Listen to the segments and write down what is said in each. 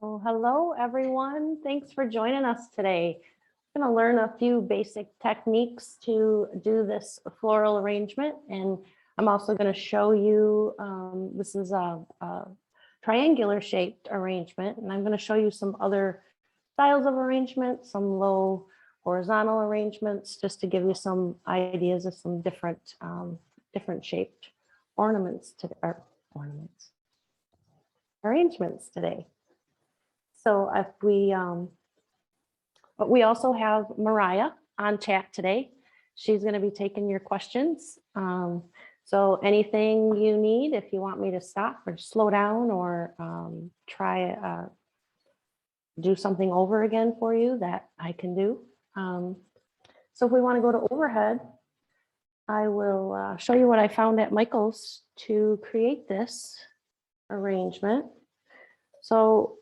Well, hello, everyone. Thanks for joining us today. I'm going to learn a few basic techniques to do this floral arrangement. And I'm also going to show you, this is a triangular shaped arrangement. And I'm going to show you some other styles of arrangement, some low horizontal arrangements, just to give you some ideas of some different, different shaped ornaments arrangements today. So if but we also have Mariah on chat today. She's going to be taking your questions. So anything you need, if you want me to stop or slow down or try do something over again for you, that I can do. So if we want to go to overhead, I will show you what I found at Michael's to create this arrangement. So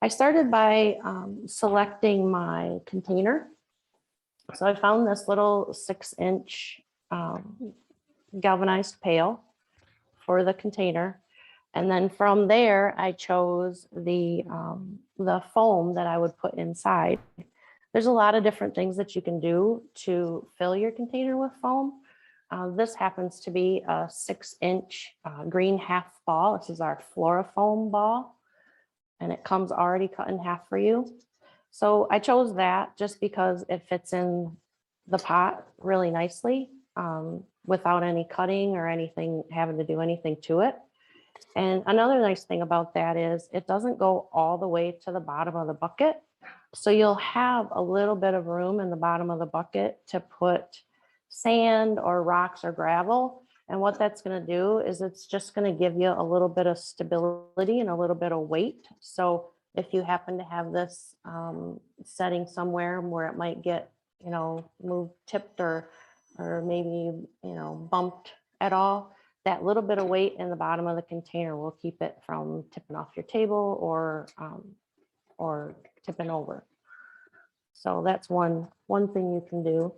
I started by selecting my container. So I found this little 6-inch galvanized pail for the container. And then from there, I chose the foam that I would put inside. There's a lot of different things that you can do to fill your container with foam. This happens to be a 6-inch green half ball. This is our FloraFōM ball. And it comes already cut in half for you. So I chose that just because it fits in the pot really nicely without any cutting or anything, having to do anything to it. And another nice thing about that is it doesn't go all the way to the bottom of the bucket. So you'll have a little bit of room in the bottom of the bucket to put sand or rocks or gravel. And what that's going to do is it's just going to give you a little bit of stability and a little bit of weight. So if you happen to have this setting somewhere where it might get, moved, tipped, or maybe, bumped at all, that little bit of weight in the bottom of the container will keep it from tipping off your table or tipping over. So that's one thing you can do.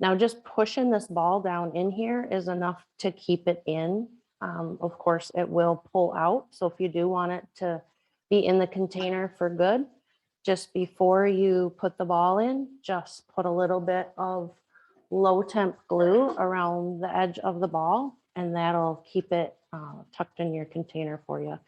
Now just pushing this ball down in here is enough to keep it in. Of course, it will pull out. So if you do want it to be in the container for good, just before you put the ball in, just put a little bit of low temp glue around the edge of the ball, and that'll keep it tucked in your container for you.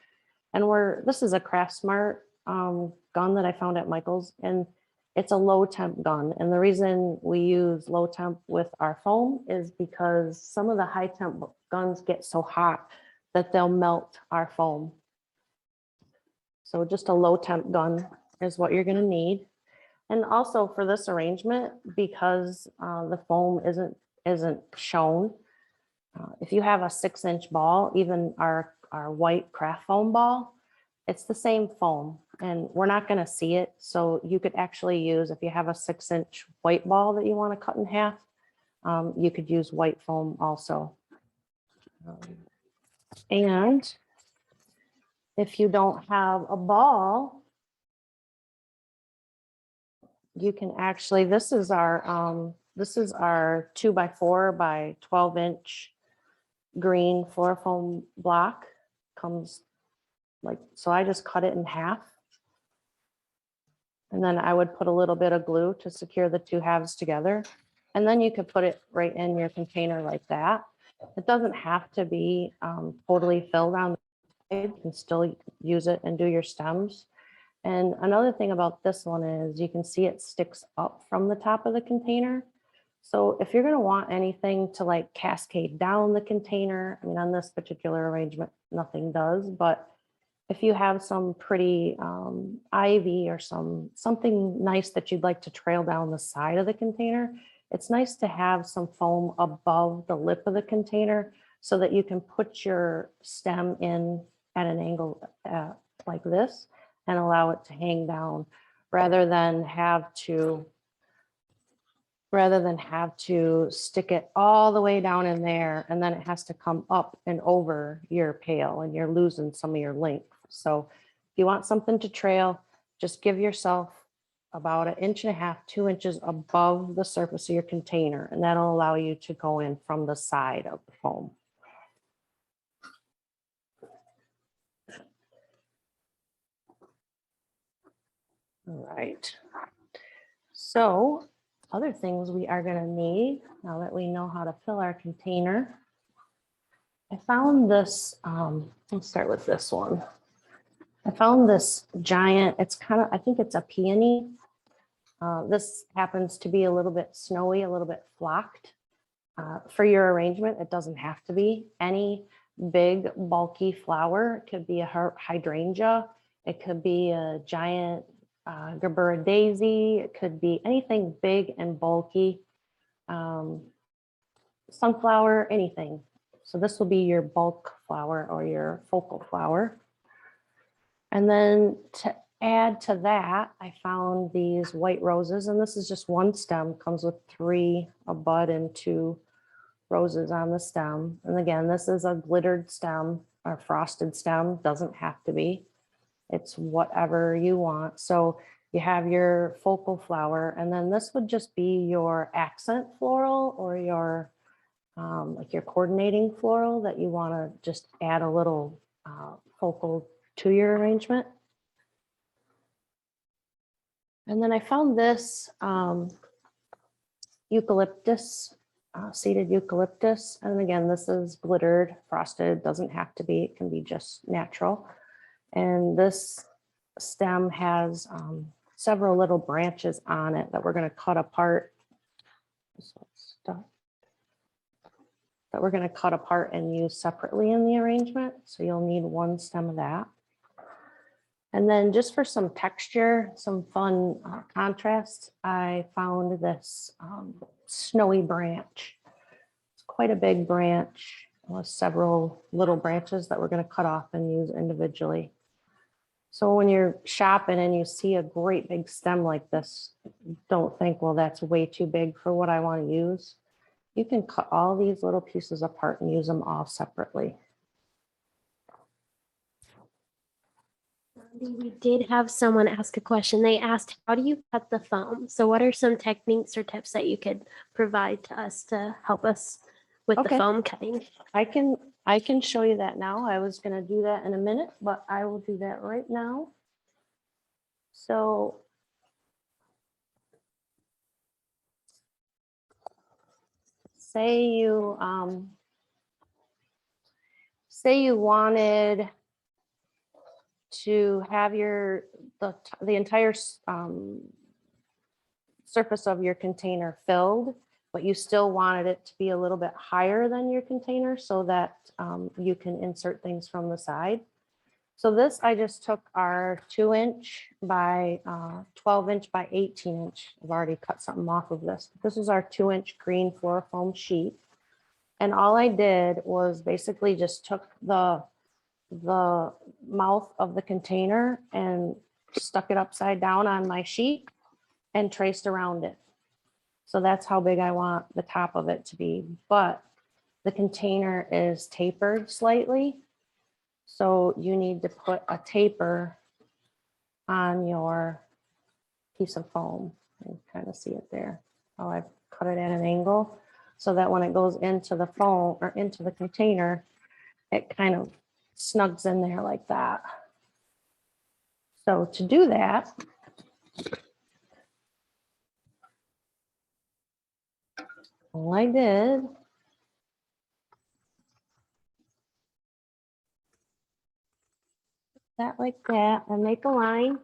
And this is a CraftSmart gun that I found at Michael's, and it's a low temp gun. And the reason we use low temp with our foam is because some of the high temp guns get so hot that they'll melt our foam. So just a low temp gun is what you're going to need. And also for this arrangement, because the foam isn't shown, if you have a 6-inch ball, even our white CraftFōM ball, it's the same foam and we're not going to see it. So you could actually use, if you have a 6-inch white ball that you want to cut in half, you could use white foam also. And if you don't have a ball, you can actually, this is our 2x4 by 12-inch green FloraFōM block. Comes like, so I just cut it in half. And then I would put a little bit of glue to secure the two halves together. And then you could put it right in your container like that. It doesn't have to be totally filled on the side. You can still use it and do your stems. And another thing about this one is you can see it sticks up from the top of the container. So if you're going to want anything to like cascade down the container, I mean, on this particular arrangement, nothing does, but if you have some pretty ivy or something nice that you'd like to trail down the side of the container, it's nice to have some foam above the lip of the container so that you can put your stem in at an angle like this and allow it to hang down rather than have to stick it all the way down in there, and then it has to come up and over your pail and you're losing some of your length. So if you want something to trail, just give yourself about 1.5 inches, 2 inches above the surface of your container, and that'll allow you to go in from the side of the foam. right. So other things we are going to need now that we know how to fill our container. I found this, let's start with this one. I found this giant, it's kind of, I think it's a peony. This happens to be a little bit snowy, a little bit flocked. For your arrangement, it doesn't have to be. Any big bulky flower, it could be a hydrangea, it could be a giant Gerbera daisy, it could be anything big and bulky, sunflower, anything. So this will be your bulk flower or your focal flower. And then to add to that, I found these white roses, and this is just one stem, comes with 3, a bud and 2 roses on the stem. And again, this is a glittered stem or frosted stem, doesn't have to be. It's whatever you want. So you have your focal flower, and then this would just be your accent floral or your like your coordinating floral that you want to just add a little focal to your arrangement. And then I found this eucalyptus, seeded eucalyptus. And again, this is glittered, frosted, doesn't have to be, it can be just natural. And this stem has several little branches on it that we're going to cut apart. That we're going to cut apart and use separately in the arrangement. So you'll need 1 stem of that. And then just for some texture, some fun contrast, I found this snowy branch. It's quite a big branch with several little branches that we're going to cut off and use individually. So when you're shopping and you see a great big stem like this, don't think, well, that's way too big for what I want to use. You can cut all these little pieces apart and use them all separately. We did have someone ask a question. They asked, how do you cut the foam? So what are some techniques or tips that you could provide to us to help us with the foam cutting? I can show you that now. I was going to do that in a minute, but I will do that right now. So say you wanted to have the entire surface of your container filled, but you still wanted it to be a little bit higher than your container so that you can insert things from the side. So this, I just took our 2-inch by 12-inch by 18-inch. I've already cut something off of this. This is our 2-inch green FloraFōM sheet. And all I did was basically just took the mouth of the container and stuck it upside down on my sheet and traced around it. So that's how big I want the top of it to be. But the container is tapered slightly. So you need to put a taper on your piece of foam. You kind of see it there. How I've cut it at an angle so that when it goes into the foam or into the container, it kind of snugs in there like that. So to do that, all I did that like that and make a line.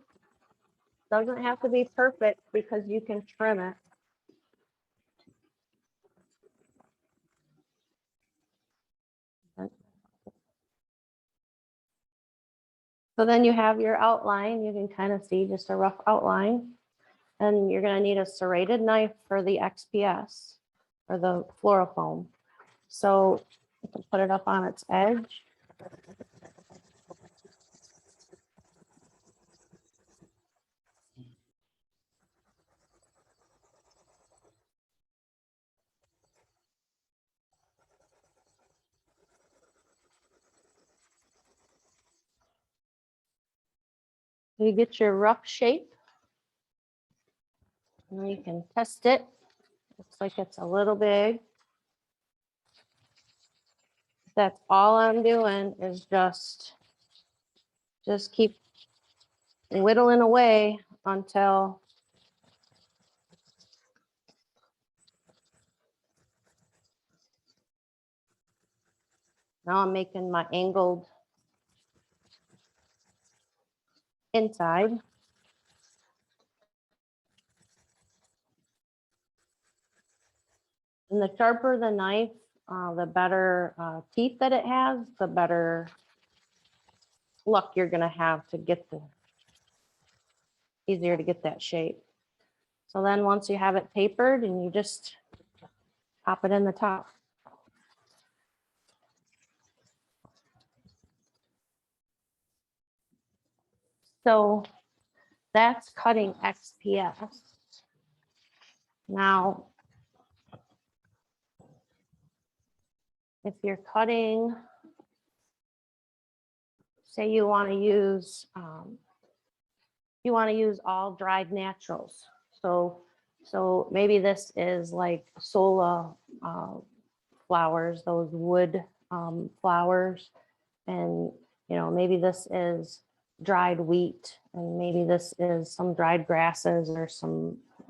Doesn't have to be perfect because you can trim it. So then you have your outline. You can kind of see just a rough outline. And you're going to need a serrated knife for the XPS or the FloraFōM. So you can put it up on its edge. You get your rough shape. And you can test it. Looks like it's a little big. That's all I'm doing is just keep whittling away until now I'm making my angled inside. And the sharper the knife, the better teeth that it has, the better luck you're gonna have to get the, easier to get that shape. So then once you have it tapered, and you just pop it in the top. So that's cutting XPS. Now, if you're cutting, say you want to use all dried naturals. So maybe this is like Sola flowers, those wood flowers, and maybe this is dried wheat, and maybe this is some dried grasses or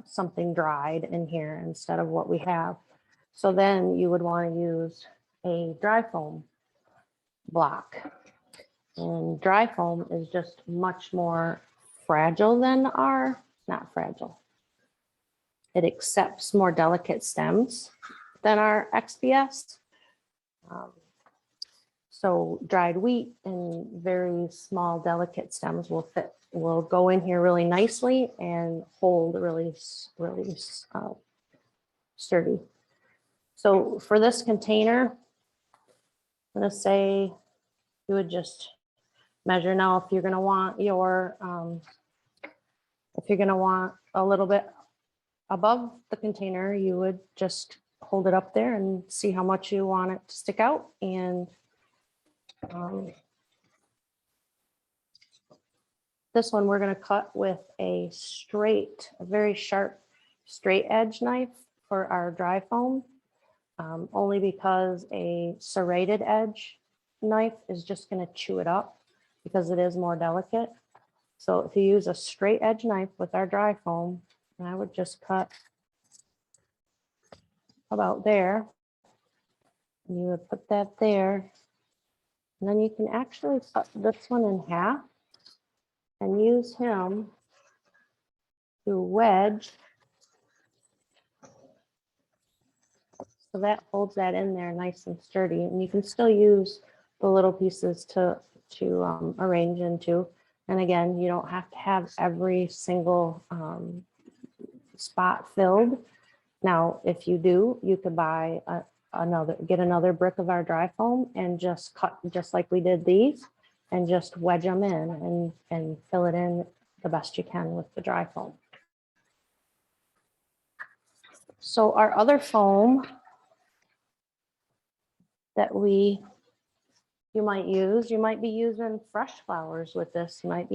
something dried in here instead of what we have. So then you would want to use a dry foam block. And dry foam is just much more fragile than not fragile. It accepts more delicate stems than our XPS. So dried wheat and very small, delicate stems will go in here really nicely and hold really sturdy. So for this container, I'm gonna say you would just measure. Now, if you're gonna want a little bit above the container, you would just hold it up there and see how much you want it to stick out. And this one we're going to cut with a very sharp straight edge knife for our dry foam, only because a serrated edge knife is just going to chew it up because it is more delicate. So if you use a straight edge knife with our dry foam, I would just cut about there. And you would put that there. And then you can actually cut this one in half and use him to wedge. So that holds that in there nice and sturdy. And you can still use the little pieces to arrange into. And again, you don't have to have every single spot filled. Now, if you do, you could buy get another brick of our dry foam and just cut just like we did these, and just wedge them in and fill it in the best you can with the dry foam. So our other foam that you might be using fresh flowers with this. You might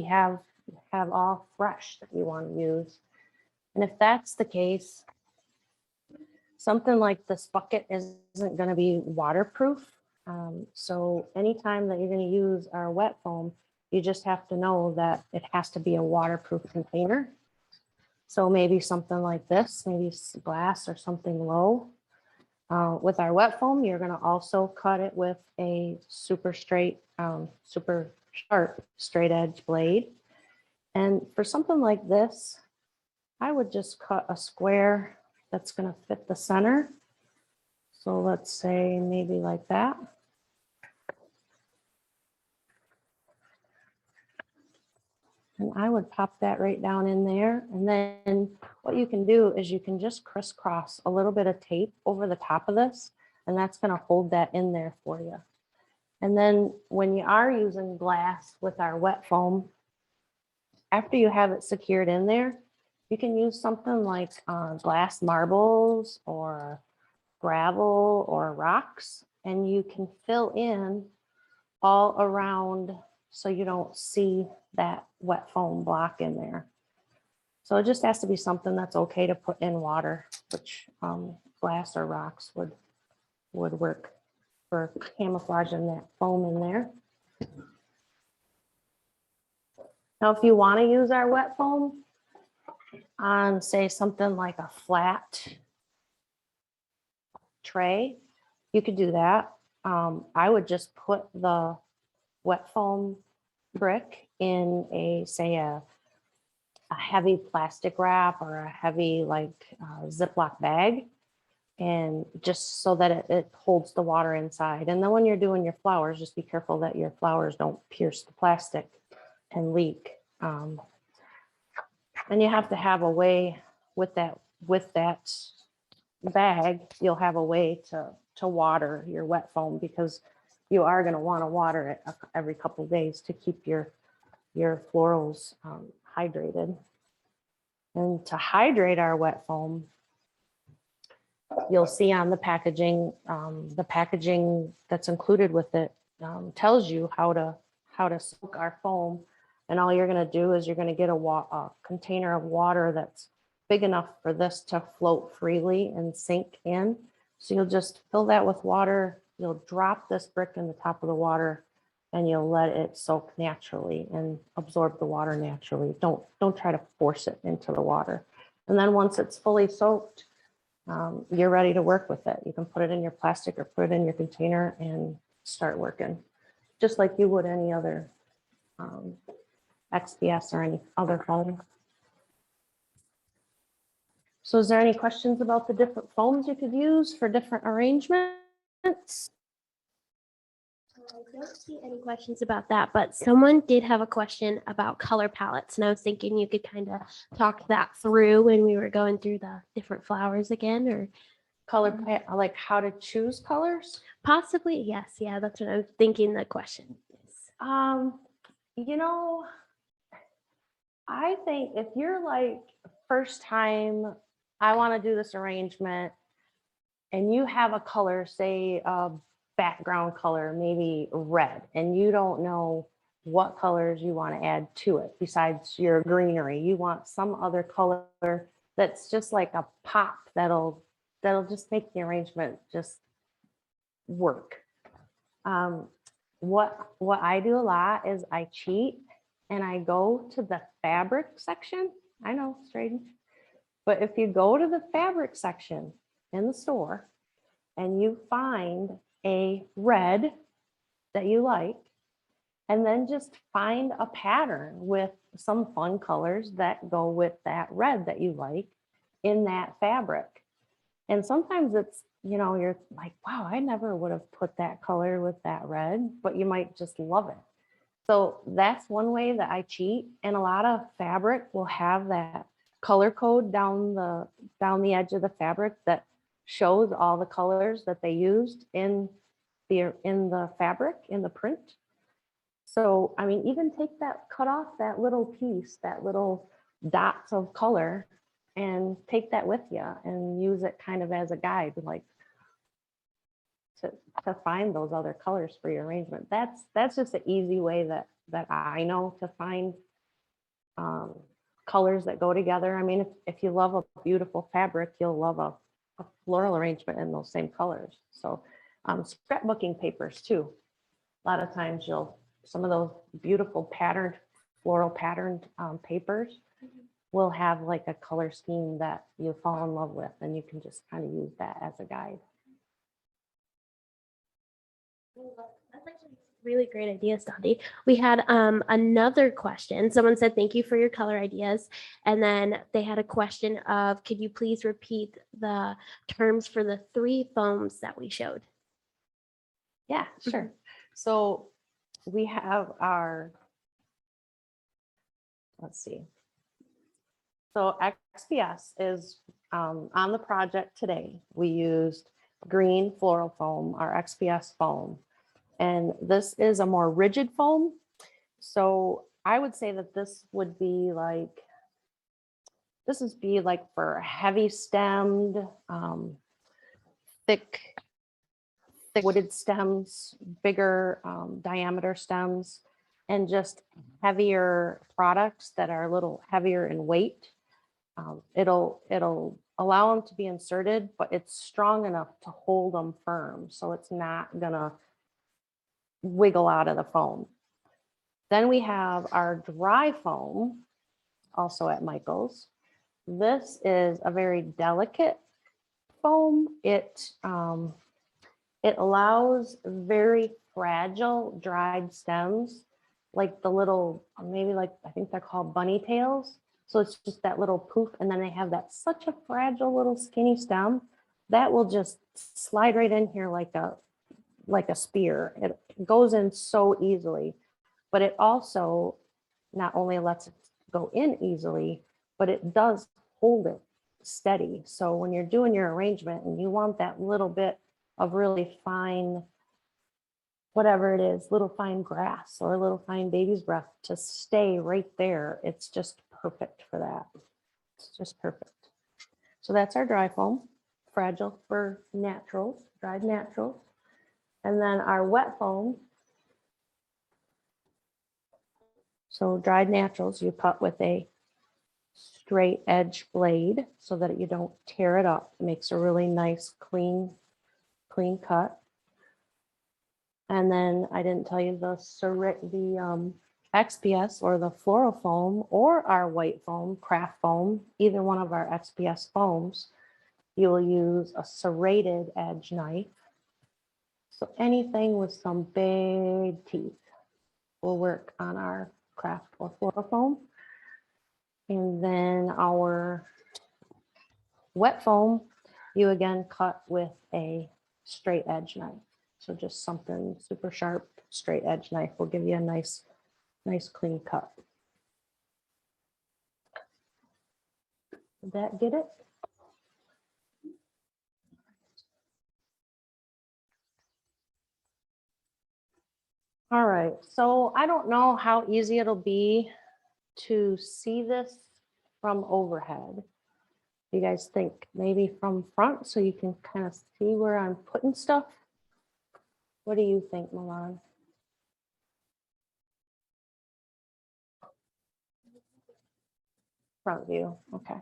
have all fresh that you want to use. And if that's the case, something like this bucket isn't going to be waterproof. So anytime that you're going to use our wet foam, you just have to know that it has to be a waterproof container. So maybe something like this, maybe glass or something low. With our wet foam, you're going to also cut it with a super sharp straight edge blade. And for something like this, I would just cut a square that's going to fit the center. So let's say maybe like that. And I would pop that right down in there. And then what you can do is you can just crisscross a little bit of tape over the top of this, and that's going to hold that in there for you. And then when you are using glass with our wet foam, after you have it secured in there, you can use something like glass marbles or gravel or rocks, and you can fill in all around so you don't see that wet foam block in there. So it just has to be something that's okay to put in water, which glass or rocks would work for camouflaging that foam in there. Now, if you want to use our wet foam, on, say, something like a flat tray, you could do that. I would just put the wet foam brick in a, say, a heavy plastic wrap or a heavy like Ziploc bag, and just so that it holds the water inside. And then when you're doing your flowers, just be careful that your flowers don't pierce the plastic and leak. And you have to have a way with that bag, you'll have a way to water your wet foam, because you are going to want to water it every couple of days to keep your florals hydrated. And to hydrate our wet foam, you'll see on the packaging that's included with it tells you how to soak our foam. And all you're going to do is you're going to get a container of water that's big enough for this to float freely and sink in. So you'll just fill that with water. You'll drop this brick in the top of the water, and you'll let it soak naturally and absorb the water naturally. Don't try to force it into the water. And then once it's fully soaked, you're ready to work with it. You can put it in your plastic or put it in your container and start working, just like you would any other XPS or any other foam. So is there any questions about the different foams you could use for different arrangements? I don't see any questions about that, but someone did have a question about color palettes, and I was thinking you could kind of talk that through when we were going through the different flowers again, or Like how to choose colors? possibly, yes, yeah, that's what I was thinking the question is. You know, I think if you're like first time, I want to do this arrangement, and you have a color, say a background color, maybe red, and you don't know what colors you want to add to it besides your greenery. You want some other color that's just like a pop that'll just make the arrangement just work. What I do a lot is I cheat and I go to the fabric section. I know, strange, but if you go to the fabric section in the store and you find a red that you like, and then just find a pattern with some fun colors that go with that red that you like in that fabric. And sometimes it's, you're like, wow, I never would have put that color with that red, but you might just love it. So that's one way that I cheat. And a lot of fabric will have that color code down the edge of the fabric that shows all the colors that they used in the fabric, in the print. So, I mean, even cut off that little piece, that little dots of color, and take that with you and use it kind of as a guide, like to find those other colors for your arrangement. That's just an easy way that I know to find colors that go together. I mean, if you love a beautiful fabric, you'll love a floral arrangement in those same colors. So scrapbooking papers too. A lot of times some of those beautiful floral patterned papers will have like a color scheme that you fall in love with, and you can just kind of use that as a guide. That's actually really great ideas, Dottie. We had another question. Someone said, thank you for your color ideas. And then they had a question of, could you please repeat the terms for the 3 foams that we showed? Yeah, sure. So we have let's see. So XPS is on the project today. We used green floral foam, our XPS foam. And this is a more rigid foam. So I would say that this would be like for heavy stemmed, thick wooded stems, bigger diameter stems, and just heavier products that are a little heavier in weight. It'll allow them to be inserted, but it's strong enough to hold them firm. So it's not gonna wiggle out of the foam. Then we have our dry foam, also at Michael's. this is a very delicate foam. It allows very fragile dried stems, like the little, maybe like, I think they're called bunny tails. So it's just that little poof, and then they have that such a fragile little skinny stem that will just slide right in here like a spear. It goes in so easily, but it also not only lets it go in easily, but it does hold it steady. So when you're doing your arrangement and you want that little bit of really fine, whatever it is, little fine grass or a little fine baby's breath to stay right there, it's just perfect for that. It's just perfect. So that's our dry foam, fragile for naturals, dried naturals. And then our wet foam. So dried naturals, you cut with a straight edge blade so that you don't tear it up. It makes a really nice, clean cut. And then I didn't tell you the XPS or the FloraFōM or our white foam, CraftFōM, either one of our XPS foams, you will use a serrated edge knife. So anything with some big teeth will work on our Craft or FloraFōM. And then our wet foam, you again cut with a straight edge knife. So just something super sharp, straight edge knife will give you a nice clean cut. Did that get it? All right, so I don't know how easy it'll be to see this from overhead. You guys think maybe from front so you can kind of see where I'm putting stuff? What do you think, Milan? Front view, okay.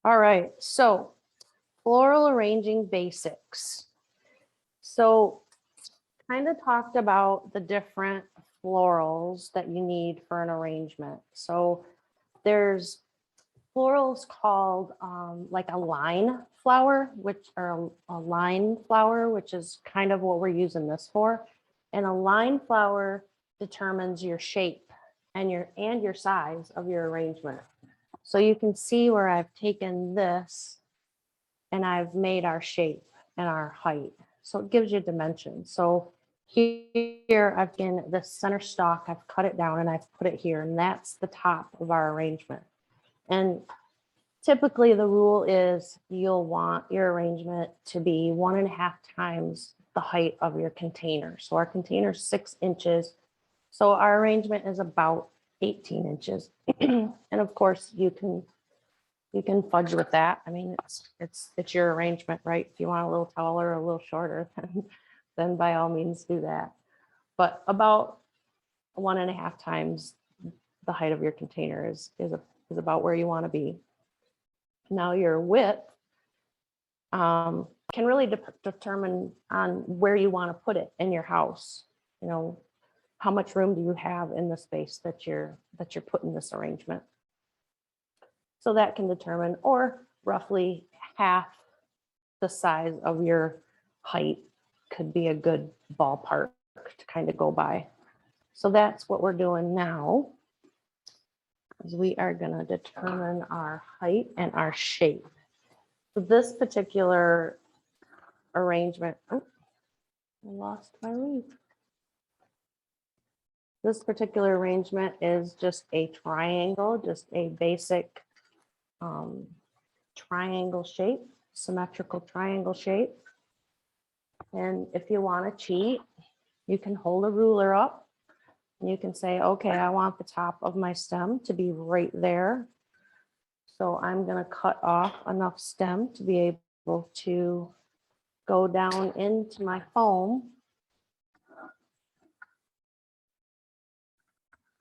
All right, so floral arranging basics. So kind of talked about the different florals that you need for an arrangement. So there's florals called like a line flower, which are a line flower, which is kind of what we're using this for. And a line flower determines your shape and your size of your arrangement. So you can see where I've taken this and I've made our shape and our height. So it gives you dimension. So here I've in the center stalk, I've cut it down and I've put it here, and that's the top of our arrangement. And typically the rule is you'll want your arrangement to be 1.5 times the height of your container. So our container is 6 inches. So our arrangement is about 18 inches. And of course you can fudge with that. I mean, it's your arrangement, right? If you want a little taller or a little shorter, then by all means do that. But about 1.5 times the height of your container is about where you want to be. Now your width can really determine on where you want to put it in your house. You know, how much room do you have in the space that you're putting this arrangement? So that can determine, or roughly half the size of your height could be a good ballpark to kind of go by. So that's what we're doing now, is we are going to determine our height and our shape. So this particular arrangement, oh, I lost my leaf. This particular arrangement is just a triangle, just a basic triangle shape, symmetrical triangle shape. And if you want to cheat, you can hold a ruler up and you can say, okay, I want the top of my stem to be right there. So I'm going to cut off enough stem to be able to go down into my foam.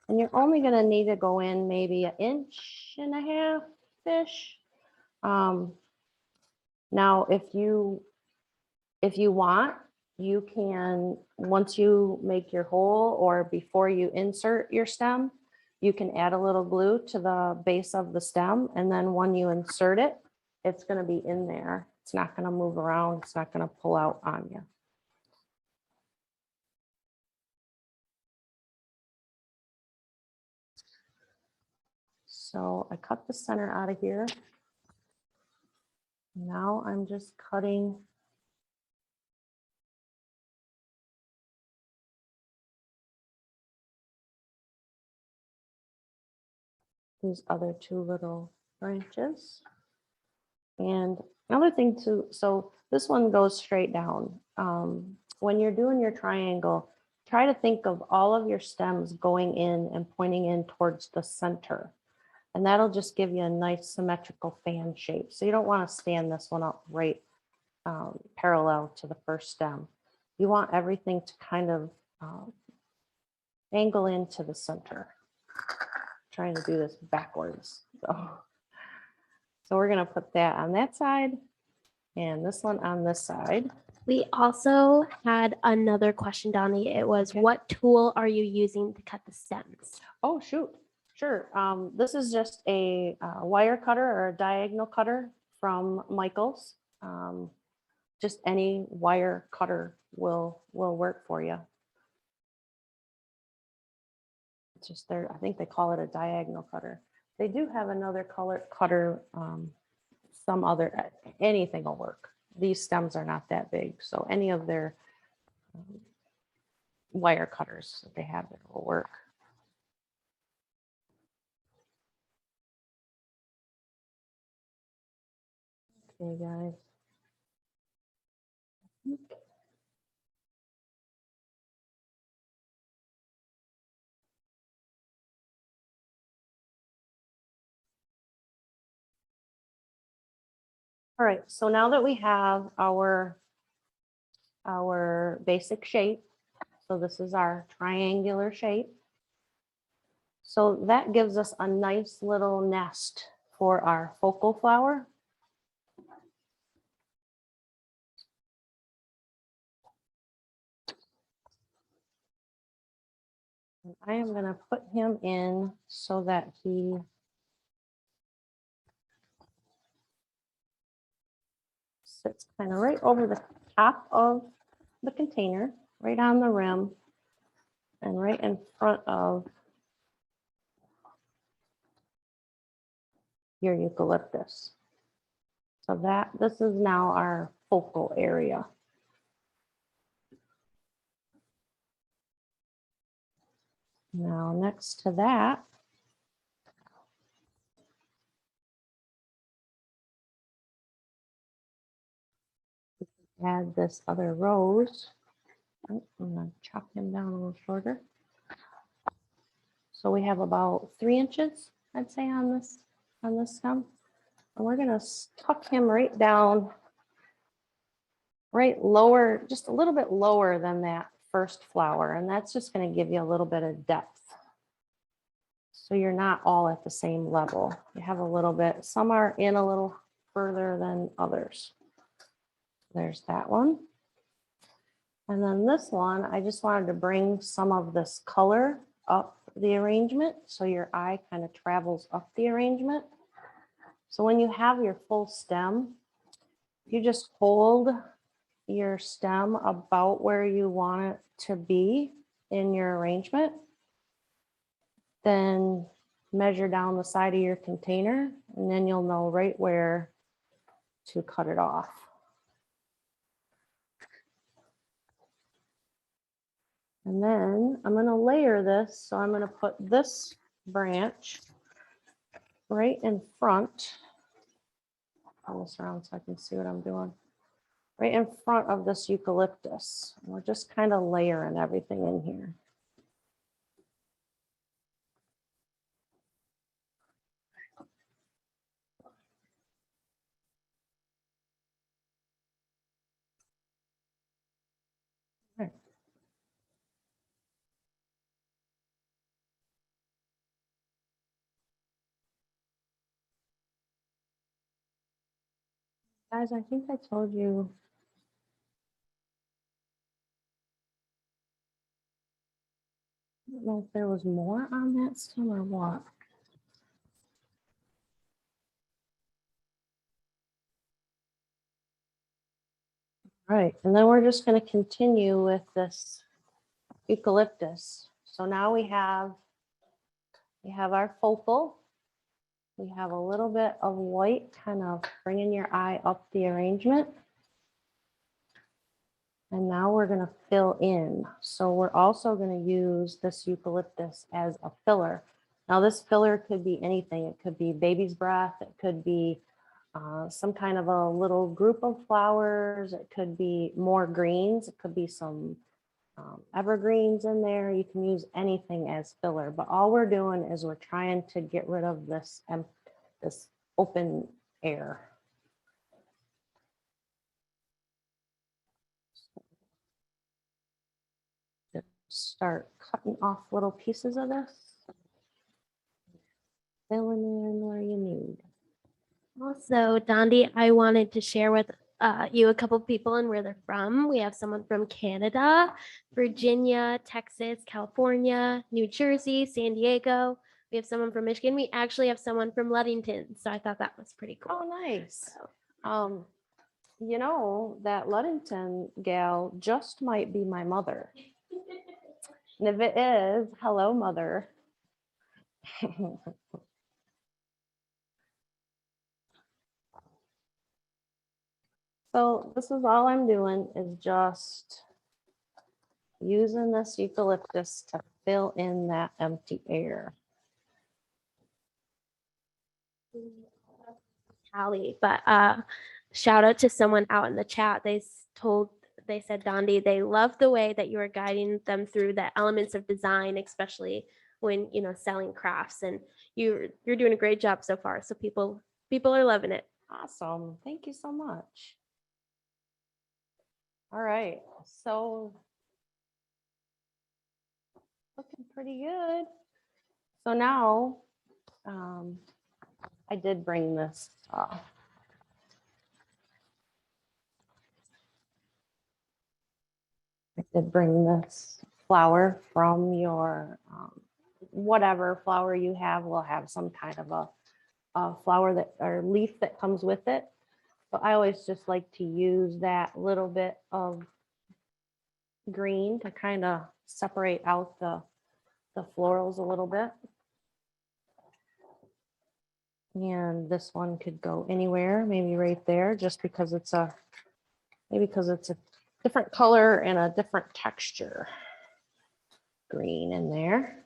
And you're only going to need to go in maybe 1.5 inches-ish. Now, if you want, you can, once you make your hole or before you insert your stem, you can add a little glue to the base of the stem, and then when you insert it, it's going to be in there. It's not going to move around. It's not going to pull out on you. So I cut the center out of here. Now I'm just cutting these other two little branches. And another thing too, so this one goes straight down. When you're doing your triangle, try to think of all of your stems going in and pointing in towards the center. And that'll just give you a nice symmetrical fan shape. So you don't want to stand this one up right parallel to the first stem. You want everything to kind of angle into the center. Trying to do this backwards. So we're going to put that on that side and this one on this side. We also had another question, Donnie. It was, Okay. what tool are you using to cut the stems? Oh, shoot. Sure. This is just a wire cutter or a diagonal cutter from Michael's. Just any wire cutter will work for you. It's just there. I think they call it a diagonal cutter. They do have another color cutter. Some other, anything will work. These stems are not that big, so any of their wire cutters that they have there will work. Okay, guys. All right, so now that we have our basic shape, so this is our triangular shape. So that gives us a nice little nest for our focal flower. And I am going to put him in so that he sits kind of right over the top of the container, right on the rim, and right in front of your eucalyptus. So that this is now our focal area. Now next to that, add this other rose. Oh, I'm going to chop him down a little shorter. So we have about 3 inches, I'd say, on this stem. And we're going to tuck him right down, right lower, just a little bit lower than that first flower. And that's just going to give you a little bit of depth. So you're not all at the same level. You have a little bit, some are in a little further than others. There's that one. And then this one, I just wanted to bring some of this color up the arrangement so your eye kind of travels up the arrangement. So when you have your full stem, you just hold your stem about where you want it to be in your arrangement. Then measure down the side of your container, and then you'll know right where to cut it off. And then I'm going to layer this. So I'm going to put this branch right in front. Pull this around so I can see what I'm doing. Right in front of this eucalyptus. And we're just kind of layering everything in here. Guys, I think I told you. I don't know if there was more on that stem or what. All right, and then we're just going to continue with this eucalyptus. So now we have our focal. We have a little bit of white, kind of bringing your eye up the arrangement. And now we're going to fill in. So we're also going to use this eucalyptus as a filler. Now this filler could be anything. It could be baby's breath. It could be some kind of a little group of flowers. It could be more greens. It could be some evergreens in there. You can use anything as filler, but all we're doing is we're trying to get rid of this open air. Start cutting off little pieces of this, filling in where you need. Also, Dondi, I wanted to share with you a couple people and where they're from. We have someone from Canada, Virginia, Texas, California, New Jersey, San Diego. We have someone from Michigan. We actually have someone from Ludington. So I thought that was pretty cool. Oh, nice. You know, that Ludington gal just might be my mother. And if it is, hello, mother. So this is all I'm doing is just using this eucalyptus to fill in that empty air. Callie, but shout out to someone out in the chat. They said, Dondi, they love the way that you are guiding them through the elements of design, especially when selling crafts, and you're doing a great job so far. So people are loving it. Awesome. Thank you so much. All right. So looking pretty good. So now I did bring this flower from your whatever flower you have will have some kind of a flower that or leaf that comes with it. But I always just like to use that little bit of green to kind of separate out the florals a little bit. And this one could go anywhere, maybe right there, just because it's a different color and a different texture. Green in there.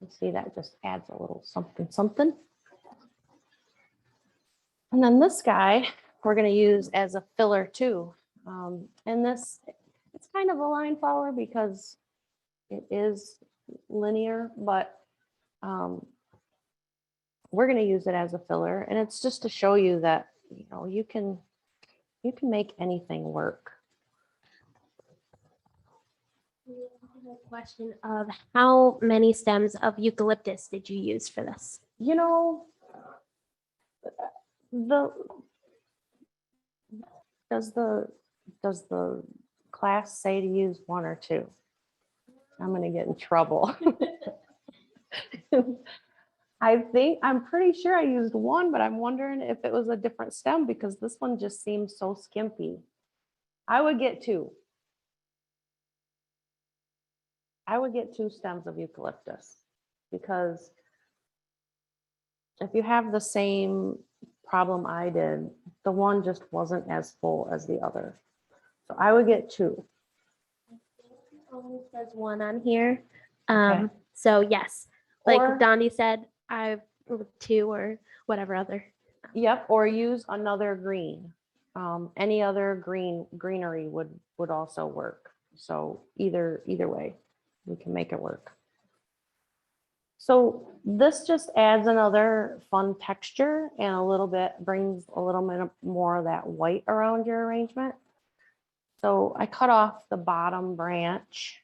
You see, that just adds a little something, something. And then this guy, we're going to use as a filler too. And this, it's kind of a line flower because it is linear, but we're going to use it as a filler. And it's just to show you that, you can make anything work. A question of how many stems of eucalyptus did you use for this? Does the class say to use one or two? I'm going to get in trouble. I'm pretty sure I used one, but I'm wondering if it was a different stem because this one just seems so skimpy. I would get two. I would get 2 stems of eucalyptus because if you have the same problem I did, the one just wasn't as full as the other. So I would get 2. Only says 1 on here. Okay. So yes, like Or- Dondi said, I 2 or whatever other. Yep, or use another green. Any other greenery would also work. So either way, we can make it work. So this just adds another fun texture and a little bit brings a little bit more of that white around your arrangement. So I cut off the bottom branch,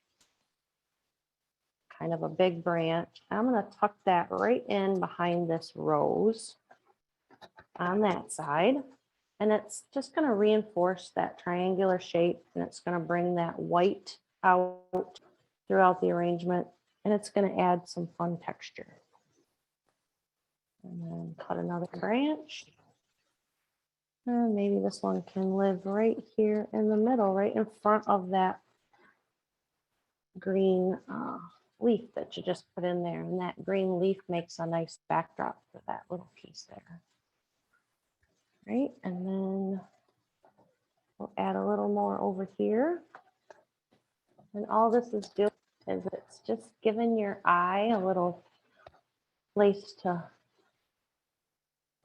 kind of a big branch. I'm going to tuck that right in behind this rose on that side. And it's just going to reinforce that triangular shape and it's going to bring that white out throughout the arrangement, and it's going to add some fun texture. And then cut another branch. And maybe this one can live right here in the middle, right in front of that green leaf that you just put in there. And that green leaf makes a nice backdrop for that little piece there. Right, and then we'll add a little more over here. And all this is doing is it's just giving your eye a little place to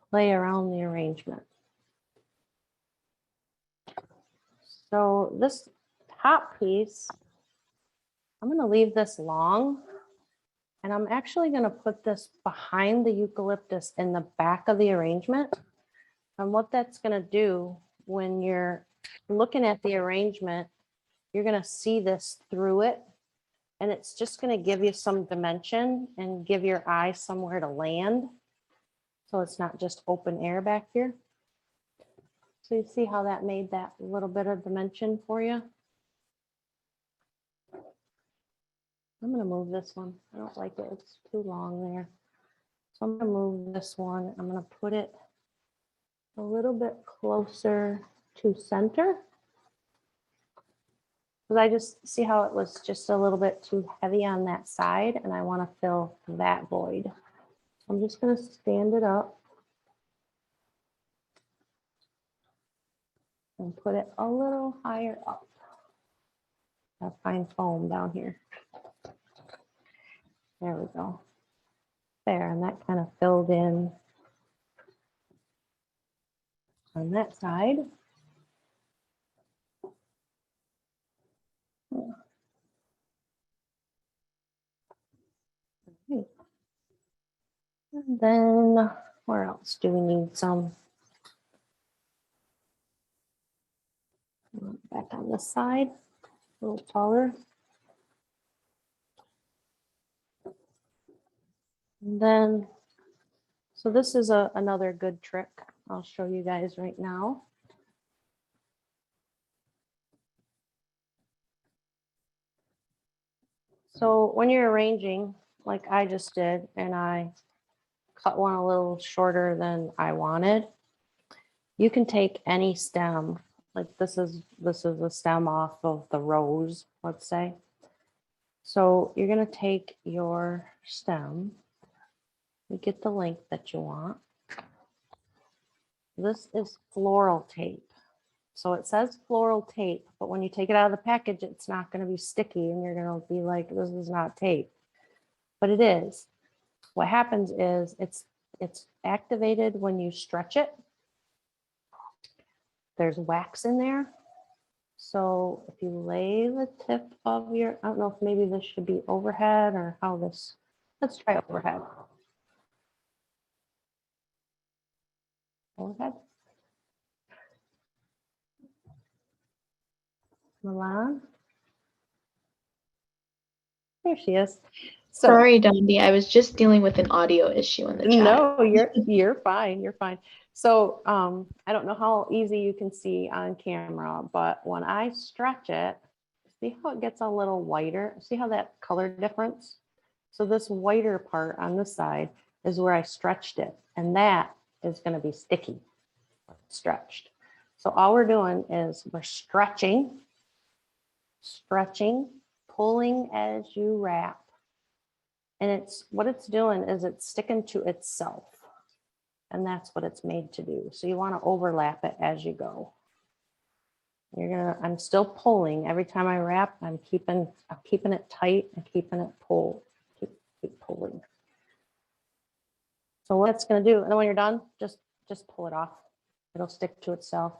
play around the arrangement. So this top piece, I'm going to leave this long, and I'm actually going to put this behind the eucalyptus in the back of the arrangement. And what that's going to do when you're looking at the arrangement, you're going to see this through it, and it's just going to give you some dimension and give your eye somewhere to land. So it's not just open air back here. So you see how that made that little bit of dimension for you? I'm going to move this one. I don't like it. It's too long there. So I'm going to move this one. I'm going to put it a little bit closer to center. Because I just see how it was just a little bit too heavy on that side, and I want to fill that void. I'm just going to stand it up and put it a little higher up. I find foam down here. There we go. There, and that kind of filled in on that side. And then where else do we need some? Back on this side, a little taller. And then, so this is another good trick I'll show you guys right now. So when you're arranging, like I just did, and I cut one a little shorter than I wanted, you can take any stem, like this is a stem off of the rose, let's say. So you're going to take your stem, you get the length that you want. This is floral tape. So it says floral tape, but when you take it out of the package, it's not going to be sticky and you're going to be like, this is not tape. But it is. What happens is it's activated when you stretch it. There's wax in there. So if you lay the tip of your, I don't know if maybe this should be overhead or how this, let's try overhead. Overhead. Milan. There she is. So, sorry, Dondi. I was just dealing with an audio issue in the chat. no, you're fine. You're fine. So I don't know how easy you can see on camera, but when I stretch it, see how it gets a little whiter? See how that color difference? So this whiter part on this side is where I stretched it, and that is going to be sticky, stretched. So all we're doing is we're stretching, pulling as you wrap. And it's what it's doing is it's sticking to itself. And that's what it's made to do. So you want to overlap it as you go. I'm still pulling every time I wrap. I'm keeping it tight and keeping it pulled. Keep pulling. So what it's going to do, and then when you're done, just pull it off. It'll stick to itself.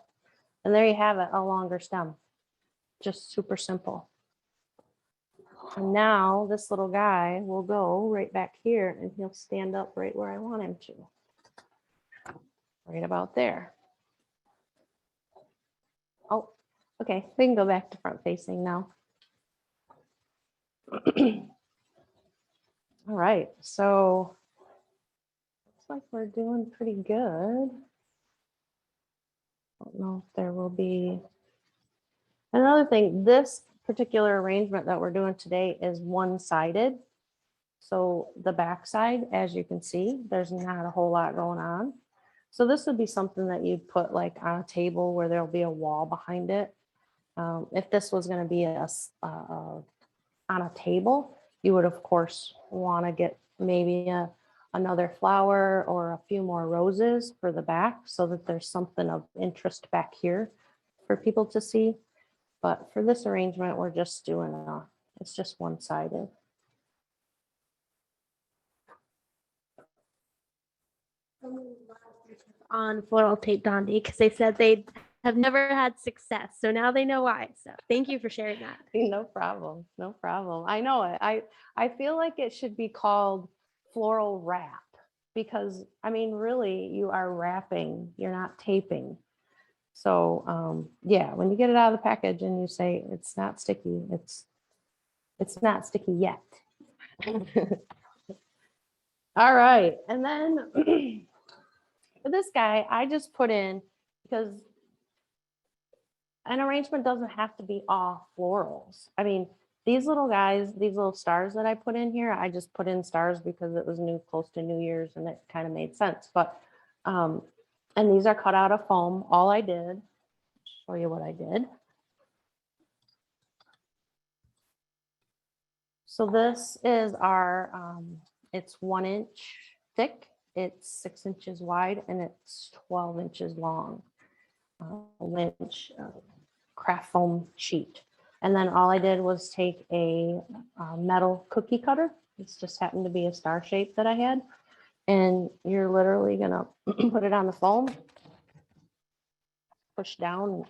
And there you have it, a longer stem. Just super simple. And now this little guy will go right back here and he'll stand up right where I want him to. Right about there. Oh, okay. We can go back to front facing now. All right. So looks like we're doing pretty good. I don't know if there will be another thing. This particular arrangement that we're doing today is one-sided. So the back side, as you can see, there's not a whole lot going on. So this would be something that you'd put like on a table where there'll be a wall behind it. If this was going to be on a table, you would of course want to get maybe another flower or a few more roses for the back so that there's something of interest back here for people to see. But for this arrangement, we're just doing it's just one-sided. On floral tape, Dondi, because they said they have never had success. So now they know why. So thank you for sharing that. No problem. No problem. I know it. I feel like it should be called floral wrap because I mean, really, you are wrapping, you're not taping. So yeah, when you get it out of the package and you say it's not sticky, it's not sticky yet. All right. And then for this guy, I just put in, because an arrangement doesn't have to be all florals. I mean, these little guys, these little stars that I put in here, I just put in stars because it was close to New Year's and it kind of made sense. But, and these are cut out of foam. All I did, show you what I did. So this is our, it's 1 inch thick, it's 6 inches wide, and it's 12 inches long. 1 inch CraftFōM sheet. And then all I did was take a metal cookie cutter. This just happened to be a star shape that I had. And you're literally gonna put it on the foam, push down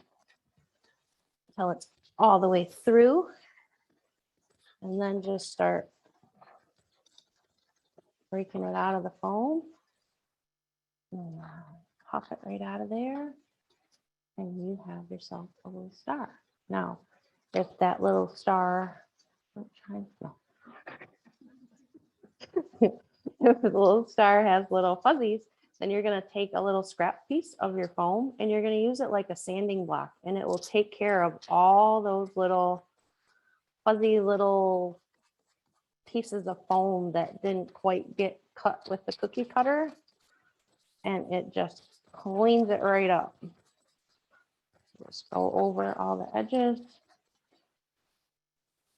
until it's all the way through. And then just start breaking it out of the foam. And pop it right out of there. And you have yourself a little star. Now, if that little star, if the little star has little fuzzies, then you're going to take a little scrap piece of your foam and you're going to use it like a sanding block, and it will take care of all those little fuzzy little pieces of foam that didn't quite get cut with the cookie cutter, and it just cleans it right up. Just go over all the edges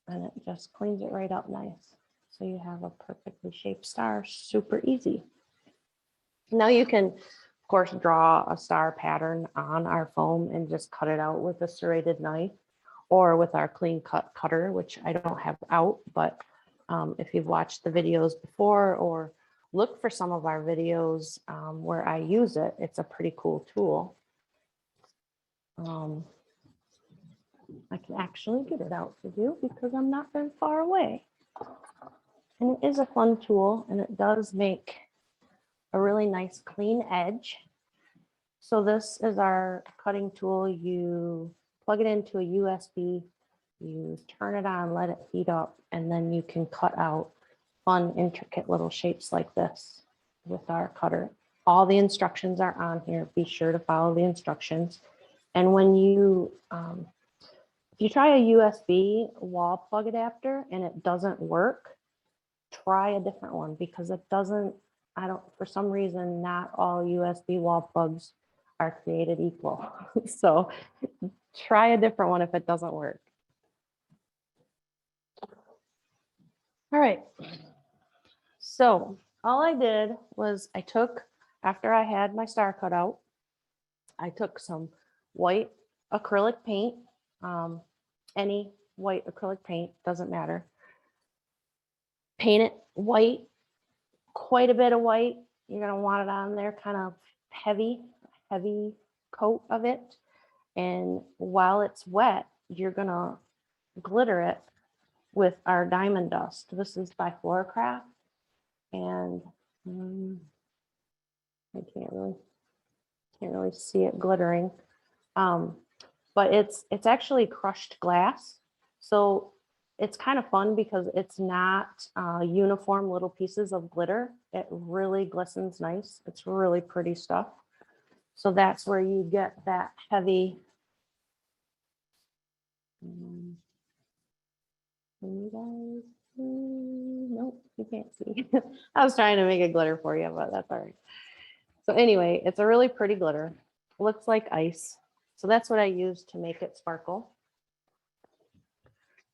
and it just cleans it right up nice. So you have a perfectly shaped star, super easy. Now you can, of course, draw a star pattern on our foam and just cut it out with a serrated knife or with our clean cut cutter, which I don't have out, but if you've watched the videos before or look for some of our videos where I use it, it's a pretty cool tool. I can actually get it out for you because I'm not very far away. And it is a fun tool, and it does make a really nice clean edge. So this is our cutting tool. You plug it into a USB, you turn it on, let it heat up, and then you can cut out fun, intricate little shapes like this with our cutter. All the instructions are on here. Be sure to follow the instructions. And when you, if you try a USB wall plug adapter and it doesn't work, try a different one, because it doesn't, for some reason, not all USB wall plugs are created equal. So try a different one if it doesn't work. All right. So all I did was after I had my star cut out, I took some white acrylic paint, any white acrylic paint, doesn't matter. Paint it white, quite a bit of white. You're going to want it on there, kind of heavy coat of it. And while it's wet, you're going to glitter it with our diamond dust. This is by FloraCraft. And I can't really see it glittering. But it's actually crushed glass. So it's kind of fun because it's not uniform little pieces of glitter. It really glistens nice. It's really pretty stuff. So that's where you get that heavy Can you guys see? Nope, you can't see. I was trying to make a glitter for you, but that's all right. So anyway, it's a really pretty glitter. Looks like ice. So that's what I use to make it sparkle.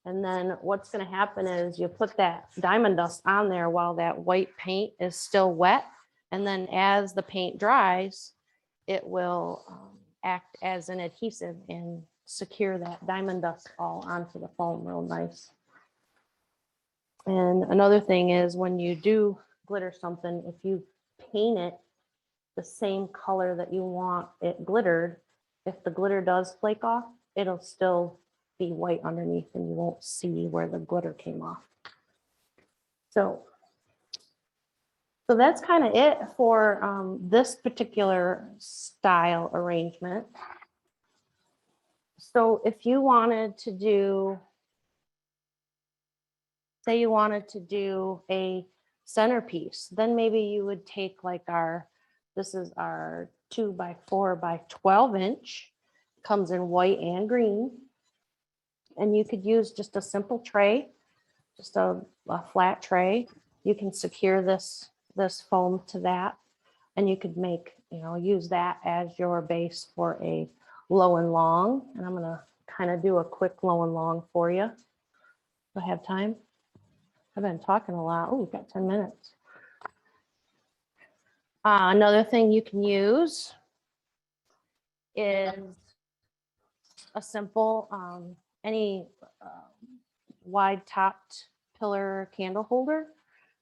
And then what's going to happen is you put that diamond dust on there while that white paint is still wet. And then as the paint dries, it will act as an adhesive and secure that diamond dust all onto the foam real nice. And another thing is when you do glitter something, if you paint it the same color that you want it glittered, if the glitter does flake off, it'll still be white underneath and you won't see where the glitter came off. So that's kind of it for this particular style arrangement. So if you wanted to do, say you wanted to do a centerpiece, then maybe you would take like this is our 2x4 by 12 inch, comes in white and green. And you could use just a simple tray, just a flat tray. You can secure this foam to that, and you could make, use that as your base for a low and long. And I'm gonna kind of do a quick low and long for you. Do I have time? I've been talking a lot. Oh, we've got 10 minutes. Another thing you can use is a simple, any wide topped pillar candle holder.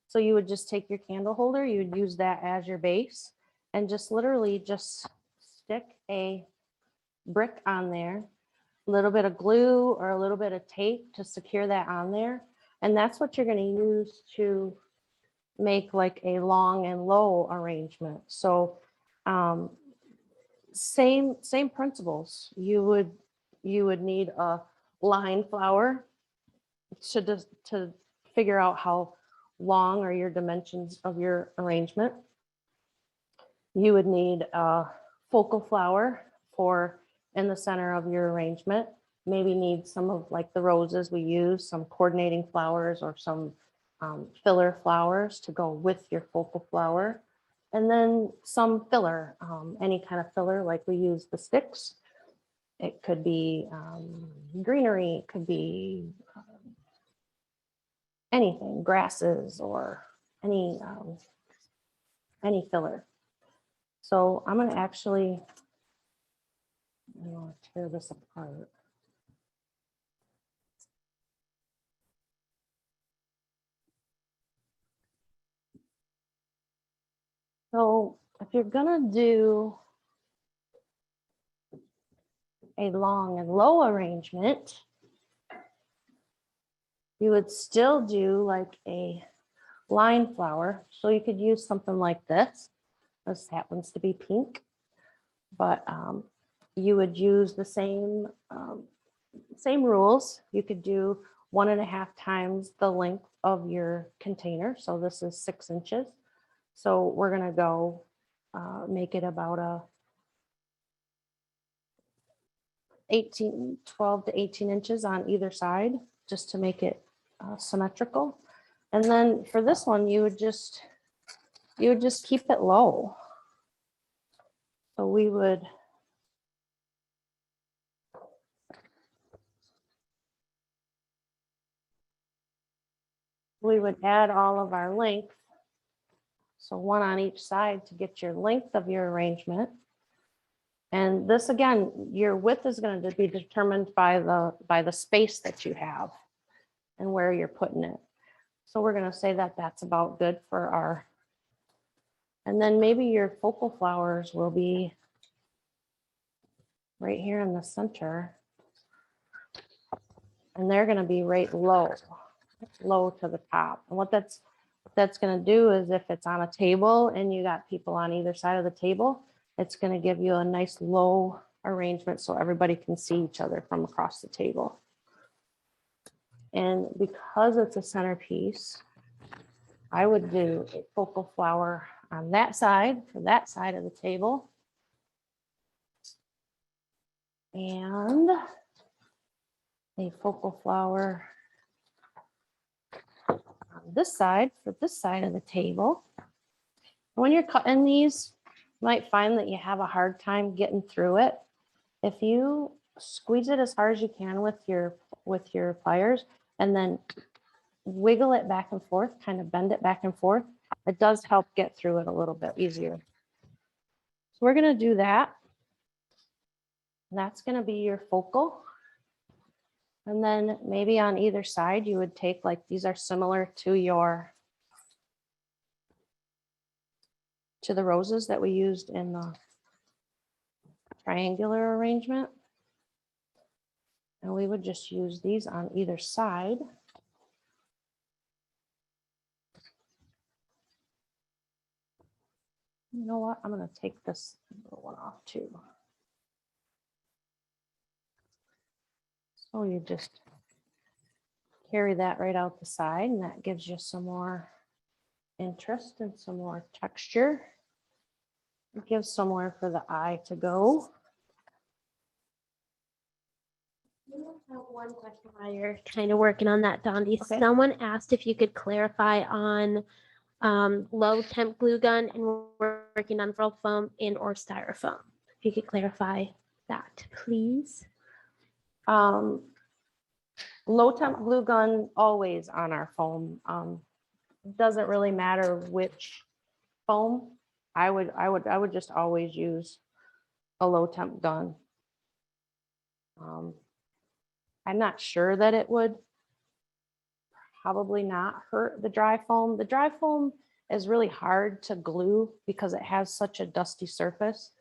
So you would just take your candle holder, you would use that as your base and just literally just stick a brick on there, a little bit of glue or a little bit of tape to secure that on there. And that's what you're going to use to make like a long and low arrangement. So same principles. You would need a line flower to figure out how long are your dimensions of your arrangement. You would need a focal flower for in the center of your arrangement. Maybe need some of like the roses we use, some coordinating flowers or some filler flowers to go with your focal flower. And then some filler, any kind of filler like we use the sticks. It could be greenery, it could be anything, grasses or any filler. So I'm gonna actually, tear this apart. So if you're gonna do a long and low arrangement, you would still do like a line flower. So you could use something like this. This happens to be pink, but you would use the same rules. You could do 1.5 times the length of your container. So this is 6 inches. So we're gonna go make it about a 12 to 18 inches on either side, just to make it symmetrical. And then for this one, you would just keep it low. So we would add all of our length. So one on each side to get your length of your arrangement. And this, again, your width is going to be determined by the space that you have and where you're putting it. So we're going to say that that's about good for our, and then maybe your focal flowers will be right here in the center. And they're going to be right low to the top. And what that's going to do is if it's on a table and you got people on either side of the table, it's going to give you a nice low arrangement so everybody can see each other from across the table. And because it's a centerpiece, I would do a focal flower on that side for that side of the table. And a focal flower this side, for this side of the table. When you're cutting these, you might find that you have a hard time getting through it. If you squeeze it as hard as you can with your pliers and then wiggle it back and forth, kind of bend it back and forth, it does help get through it a little bit easier. So we're going to do that. And that's going to be your focal. And then maybe on either side, you would take, like, these are similar to the roses that we used in the triangular arrangement. And we would just use these on either side. You know what? I'm going to take this little one off too. So you just carry that right out the side, and that gives you some more interest and some more texture. It gives somewhere for the eye to go. I have one question while you're kind of working on that, Dondi. Okay. Someone asked if you could clarify on low temp glue gun and working on FloraFōM and or styrofoam. If you could clarify that, please. Low temp glue gun always on our foam. It doesn't really matter which foam. I would just always use a low temp gun. I'm not sure that it would probably not hurt the dry foam. The dry foam is really hard to glue because it has such a dusty surface.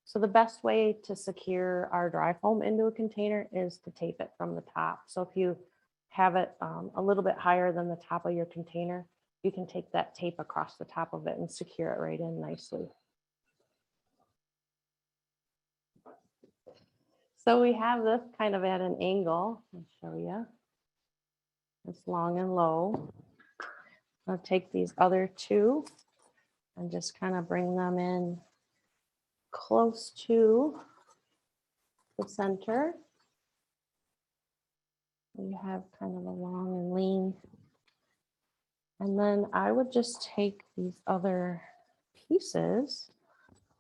So the best way to secure our dry foam into a container is to tape it from the top. So if you have it a little bit higher than the top of your container, you can take that tape across the top of it and secure it right in nicely. So we have this kind of at an angle. I'll show you. It's long and low. I'll take these other two and just kind of bring them in close to the center. You have kind of a long and lean. And then I would just take these other pieces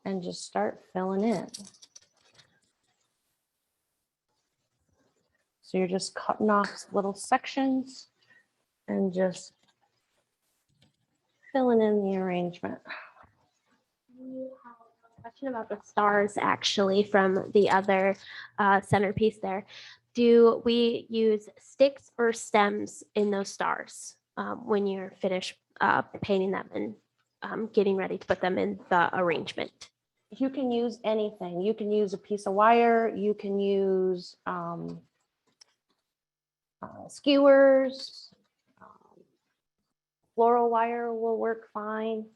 and just start filling in. So you're just cutting off little sections and just filling in the arrangement. We have a question about the stars actually from the other centerpiece there. Do we use sticks or stems in those stars when you're finished painting them and getting ready to put them in the arrangement? You can use anything. You can use a piece of wire. You can use skewers. Floral wire will work fine.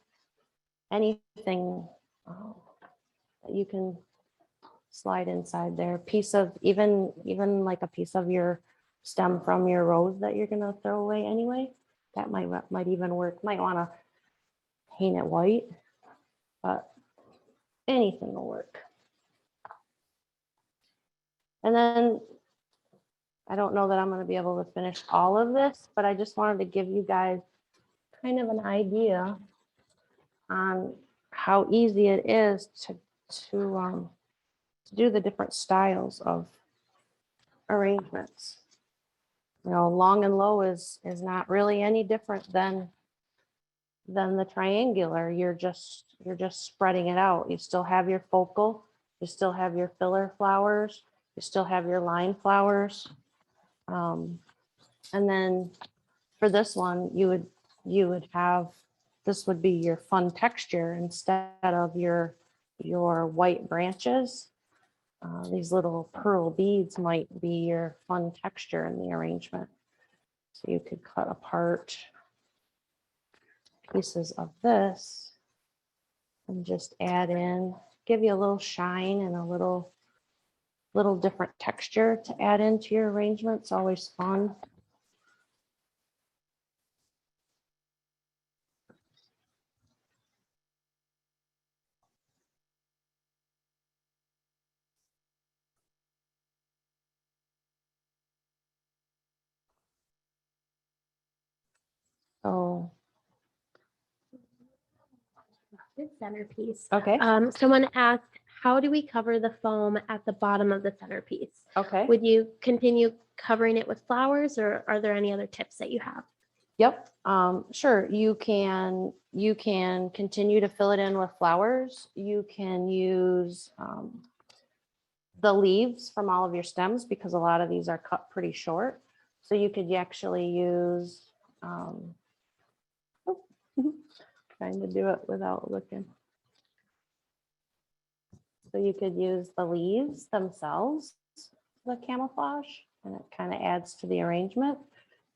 Anything that you can slide inside there. Piece of even like a piece of your stem from your rose that you're gonna throw away anyway. That might even work. Might want to paint it white, but anything will work. And then I don't know that I'm going to be able to finish all of this, but I just wanted to give you guys kind of an idea on how easy it is to do the different styles of arrangements. You know, long and low is not really any different than the triangular. You're just spreading it out. You still have your focal, you still have your filler flowers, you still have your line flowers. And then for this one, you would have, this would be your fun texture instead of your white branches. These little pearl beads might be your fun texture in the arrangement. So you could cut apart pieces of this and just add in, give you a little shine and a little different texture to add into your arrangement. It's always fun. So Centerpiece. Okay, Someone asked, how do we cover the foam at the bottom of the centerpiece? okay. Would you continue covering it with flowers, or are there any other tips that you have? Yep, sure. You can continue to fill it in with flowers. You can use the leaves from all of your stems because a lot of these are cut pretty short. So you could actually use, trying to do it without looking. So you could use the leaves themselves, the camouflage, and it kind of adds to the arrangement.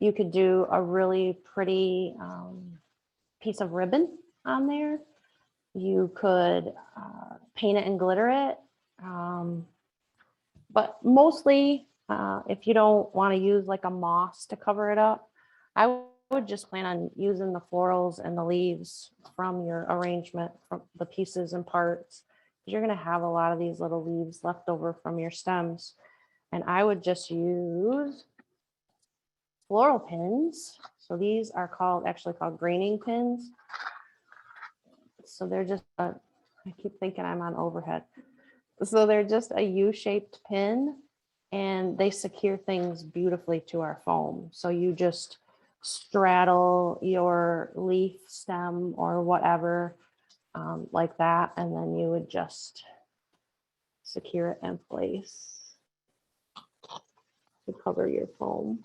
You could do a really pretty piece of ribbon on there. You could paint it and glitter it. But mostly, if you don't want to use like a moss to cover it up, I would just plan on using the florals and the leaves from your arrangement, from the pieces and parts. You're going to have a lot of these little leaves left over from your stems. And I would just use floral pins. So these are actually called graining pins. So they're just, I keep thinking I'm on overhead. So they're just a U-shaped pin and they secure things beautifully to our foam. So you just straddle your leaf stem or whatever like that, and then you would just secure it in place to cover your foam.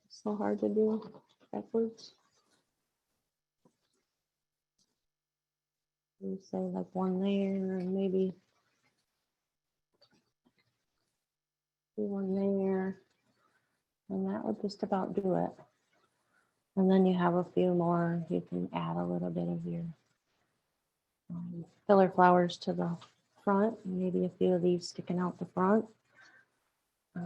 So hard to do backwards. You say like one there and maybe one there, and that would just about do it. And then you have a few more. You can add a little bit of your filler flowers to the front, maybe a few of these sticking out the front. Are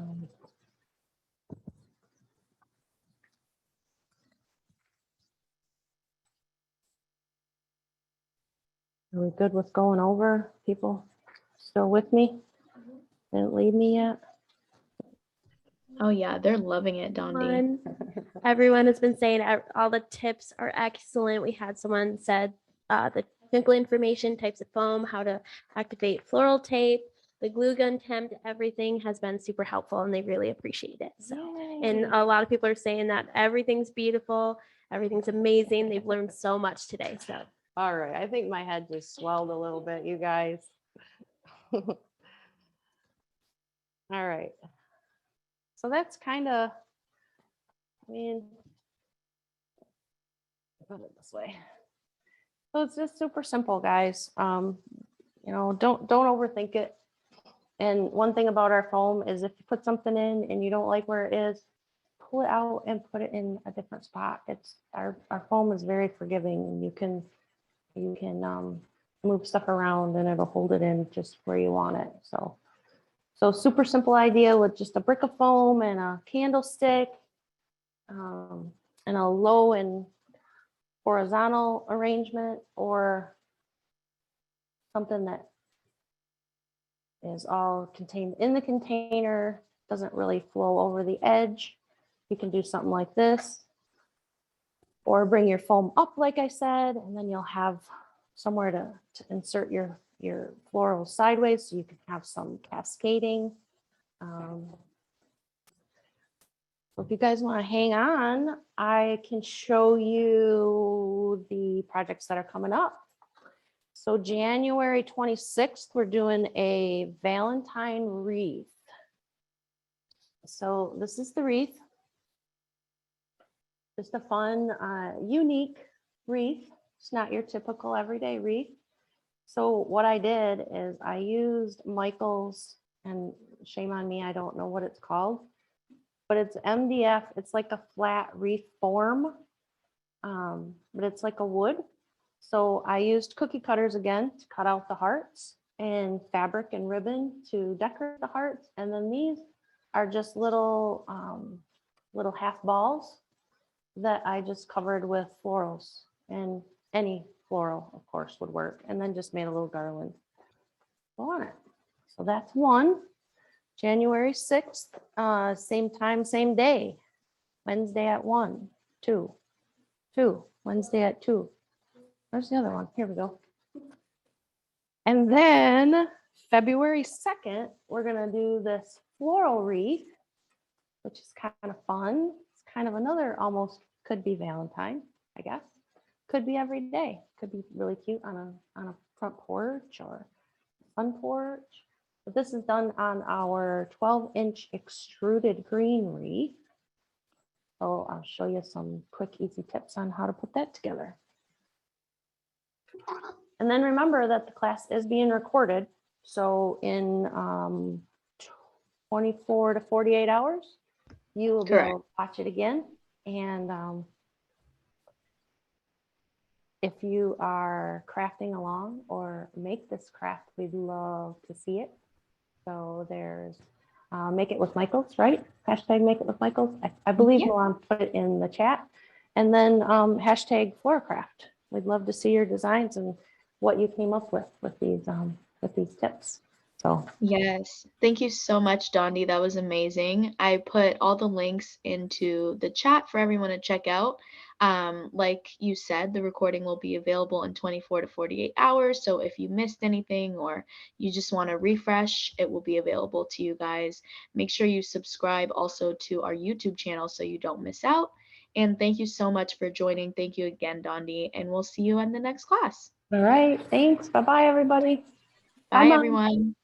we good with going over? People still with me? Didn't leave me yet? Oh yeah, they're loving it, Dondi. Everyone has been saying all the tips are excellent. We had someone said the technical information, types of foam, how to activate floral tape, the glue gun temp, everything has been super helpful and they really appreciate it. So, and a lot of people are saying that everything's beautiful, everything's amazing. They've learned so much today. So, All right, I think my head just swelled a little bit, you guys. All right. So that's kind of, I mean, put it this way. So it's just super simple, guys. You know, don't overthink it. And one thing about our foam is if you put something in and you don't like where it is, pull it out and put it in a different spot. It's our foam is very forgiving, and you can move stuff around and it'll hold it in just where you want it. So super simple idea with just a brick of foam and a candlestick, and a low and horizontal arrangement, or something that is all contained in the container, doesn't really flow over the edge. You can do something like this, or bring your foam up, like I said, and then you'll have somewhere to insert your floral sideways, so you can have some cascading. So if you guys want to hang on, I can show you the projects that are coming up. So January 26th, we're doing a Valentine wreath. So this is the wreath. Just a fun, unique wreath. It's not your typical everyday wreath. So what I did is I used Michael's, and shame on me, I don't know what it's called, but it's MDF. It's like a flat wreath form, but it's like a wood. So I used cookie cutters again to cut out the hearts, and fabric and ribbon to decorate the hearts. And then these are just little half balls that I just covered with florals, and any floral, of course, would work. And then just made a little garland on it. So that's one. January 6th, same time, same day. Wednesday at 1, 2, Wednesday at 2. Where's the other one? Here we go. And then February 2nd, we're gonna do this floral wreath, which is kind of fun. It's kind of another, almost could be Valentine, I guess. Could be every day. Could be really cute on a front porch or fun porch. But this is done on our 12-inch extruded green wreath. So I'll show you some quick, easy tips on how to put that together. And then remember that the class is being recorded. So in 24 to 48 hours, you will be Correct. able to watch it again. And if you are crafting along or make this craft, we'd love to see it. So there's Make It With Michaels, right? Hashtag Make It With Michaels. I believe Yeah. Milan put it in the chat. And then hashtag FloraCraft. We'd love to see your designs and what you came up with these tips. So Yes. Thank you so much, Dondi. That was amazing. I put all the links into the chat for everyone to check out. Like you said, the recording will be available in 24 to 48 hours. So if you missed anything or you just want to refresh, it will be available to you guys. Make sure you subscribe also to our YouTube channel so you don't miss out. And thank you so much for joining. Thank you again, Dondi. And we'll see you in the next class. all right, thanks. Bye-bye, everybody. Bye, Mom. everyone.